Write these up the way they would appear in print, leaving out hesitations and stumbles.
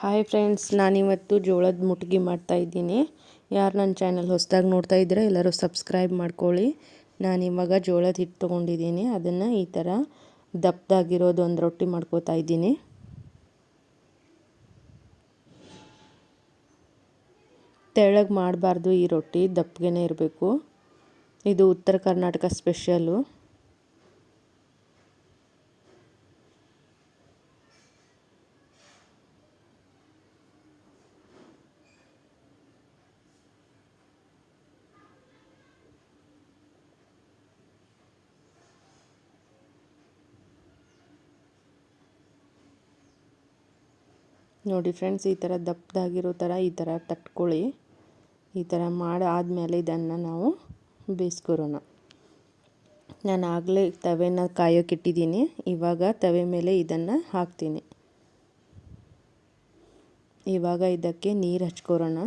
Hi friends, ನಾನಿವತ್ತು ಜೋಳದ ಮುಟ್ಗಿ ಮಾಡ್ತಾಯಿದ್ದೀನಿ. ಯಾರು ನನ್ನ ಚಾನಲ್ ಹೊಸದಾಗಿ ನೋಡ್ತಾ ಇದ್ದೀರಾ ಎಲ್ಲರೂ ಸಬ್ಸ್ಕ್ರೈಬ್ ಮಾಡ್ಕೊಳ್ಳಿ. ನಾನಿವಾಗ ಜೋಳದ ಹಿಟ್ಟು ತೊಗೊಂಡಿದ್ದೀನಿ. ಅದನ್ನು ಈ ಥರ ದಪ್ಪದಾಗಿರೋದು ಒಂದು ರೊಟ್ಟಿ ಮಾಡ್ಕೋತಾ ಇದ್ದೀನಿ. ತೆಳ್ಳಗೆ ಮಾಡಬಾರ್ದು, ಈ ರೊಟ್ಟಿ ದಪ್ಪಗೆ ಇರಬೇಕು. ಇದು ಉತ್ತರ ಕರ್ನಾಟಕ ಸ್ಪೆಷಲ್ಲು. ನೋಡಿ ಫ್ರೆಂಡ್ಸ್, ಈ ಥರ ದಪ್ಪದಾಗಿರೋ ಥರ ಈ ಥರ ತಟ್ಕೊಳ್ಳಿ. ಈ ಥರ ಮಾಡಾದಮೇಲೆ ಇದನ್ನು ನಾವು ಬೇಯಿಸ್ಕೊರೋಣ. ನಾನು ಆಗಲೇ ತವೆನ ಕಾಯೋಕ್ಕಿಟ್ಟಿದ್ದೀನಿ. ಇವಾಗ ತವೆ ಮೇಲೆ ಇದನ್ನು ಹಾಕ್ತೀನಿ. ಇವಾಗ ಇದಕ್ಕೆ ನೀರು ಹಚ್ಕೊರೋಣ.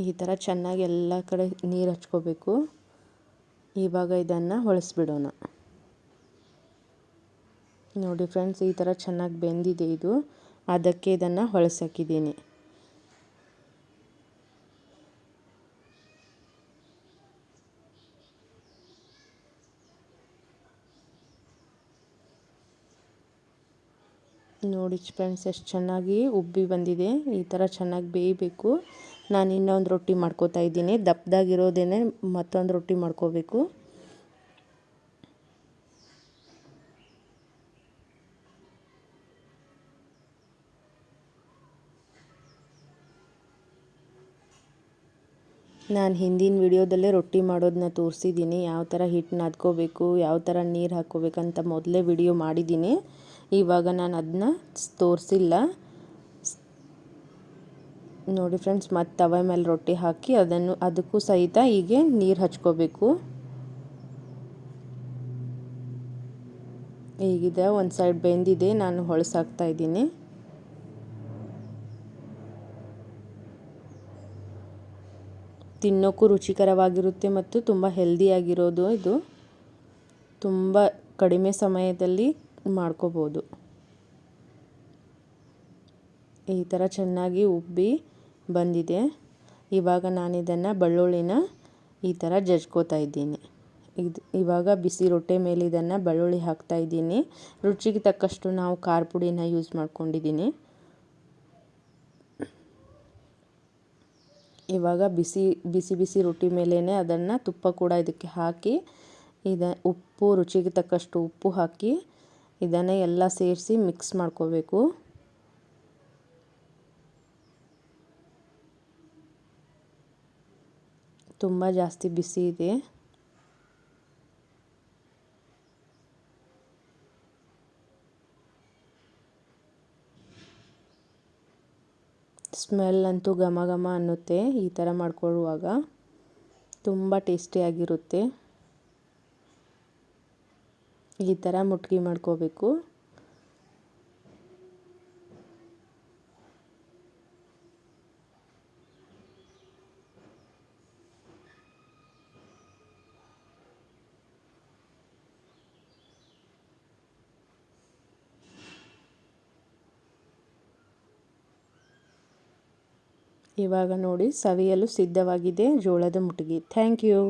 ಈ ಥರ ಚೆನ್ನಾಗಿ ಎಲ್ಲ ಕಡೆ ನೀರು ಹಚ್ಕೋಬೇಕು. ಇವಾಗ ಇದನ್ನು ಹೊಳಿಸ್ಬಿಡೋಣ. ನೋಡಿ ಫ್ರೆಂಡ್ಸ್, ಈ ಥರ ಚೆನ್ನಾಗಿ ಬೆಂದಿದೆ ಇದು. ಅದಕ್ಕೆ ಇದನ್ನು ಹೊಳಸಾಕಿದ್ದೀನಿ. ನೋಡಿ ಫ್ರೆಂಡ್ಸ್, ಎಷ್ಟು ಚೆನ್ನಾಗಿ ಉಬ್ಬಿ ಬಂದಿದೆ. ಈ ಥರ ಚೆನ್ನಾಗಿ ಬೇಯಬೇಕು. ನಾನು ಇನ್ನೊಂದು ರೊಟ್ಟಿ ಮಾಡ್ಕೋತಾ ಇದ್ದೀನಿ. ದಪ್ಪದಾಗಿರೋದೇನೆ ಮತ್ತೊಂದು ರೊಟ್ಟಿ ಮಾಡ್ಕೋಬೇಕು. ನಾನು ಹಿಂದಿನ ವಿಡಿಯೋದಲ್ಲೇ ರೊಟ್ಟಿ ಮಾಡೋದನ್ನ ತೋರಿಸಿದ್ದೀನಿ. ಯಾವ ಥರ ಹಿಟ್ಟು ನಾದ್ಕೋಬೇಕು, ಯಾವ ಥರ ನೀರು ಹಾಕ್ಕೋಬೇಕಂತ ಮೊದಲೇ ವಿಡಿಯೋ ಮಾಡಿದ್ದೀನಿ. ಇವಾಗ ನಾನು ಅದನ್ನ ತೋರಿಸಿಲ್ಲ. ನೋಡಿ ಫ್ರೆಂಡ್ಸ್, ಮತ್ತು ತವೆ ಮೇಲೆ ರೊಟ್ಟಿ ಹಾಕಿ ಅದಕ್ಕೂ ಸಹಿತ ಹೀಗೆ ನೀರು ಹಚ್ಕೋಬೇಕು. ಈಗಿದೆ, ಒಂದು ಸೈಡ್ ಬೆಂದಿದೆ. ನಾನು ಹೊಳಸಾಕ್ತಾ ಇದ್ದೀನಿ. ತಿನ್ನೋಕ್ಕೂ ರುಚಿಕರವಾಗಿರುತ್ತೆ ಮತ್ತು ತುಂಬ ಹೆಲ್ದಿಯಾಗಿರೋದು ಇದು. ತುಂಬ ಕಡಿಮೆ ಸಮಯದಲ್ಲಿ ಮಾಡ್ಕೋಬೋದು. ಈ ಥರ ಚೆನ್ನಾಗಿ ಉಬ್ಬಿ ಬಂದಿದೆ. ಇವಾಗ ನಾನು ಇದನ್ನು ಬೆಳ್ಳುಳ್ಳಿನ ಈ ಥರ ಜಜ್ಕೋತಾ ಇದ್ದೀನಿ. ಇವಾಗ ಬಿಸಿ ರೊಟ್ಟೆ ಮೇಲೆ ಇದನ್ನು ಬೆಳ್ಳುಳ್ಳಿ ಹಾಕ್ತಾ ಇದ್ದೀನಿ. ರುಚಿಗೆ ತಕ್ಕಷ್ಟು ನಾವು ಖಾರ ಪುಡಿನ ಯೂಸ್ ಮಾಡ್ಕೊಂಡಿದ್ದೀನಿ. ಇವಾಗ ಬಿಸಿ ರೊಟ್ಟಿ ಮೇಲೇ ಅದನ್ನು ತುಪ್ಪ ಕೂಡ ಇದಕ್ಕೆ ಹಾಕಿ ಉಪ್ಪು, ರುಚಿಗೆ ತಕ್ಕಷ್ಟು ಉಪ್ಪು ಹಾಕಿ ಇದನ್ನು ಎಲ್ಲ ಸೇರಿಸಿ ಮಿಕ್ಸ್ ಮಾಡ್ಕೋಬೇಕು. ತುಂಬ ಜಾಸ್ತಿ ಬಿಸಿ ಇದೆ. ಸ್ಮೆಲ್ ಅಂತೂ ಘಮ ಘಮ ಅನ್ನುತ್ತೆ. ಈ ಥರ ಮಾಡ್ಕೊಳ್ಳುವಾಗ ತುಂಬ ಟೇಸ್ಟಿಯಾಗಿರುತ್ತೆ. ಈ ಥರ ಮುಟ್ಗಿ ಮಾಡ್ಕೋಬೇಕು. ಇವಾಗ ನೋಡಿ, ಸವಿಯಲು ಸಿದ್ಧವಾಗಿದೆ ಜೋಳದ ಮುಟ್ಗಿ. Thank you.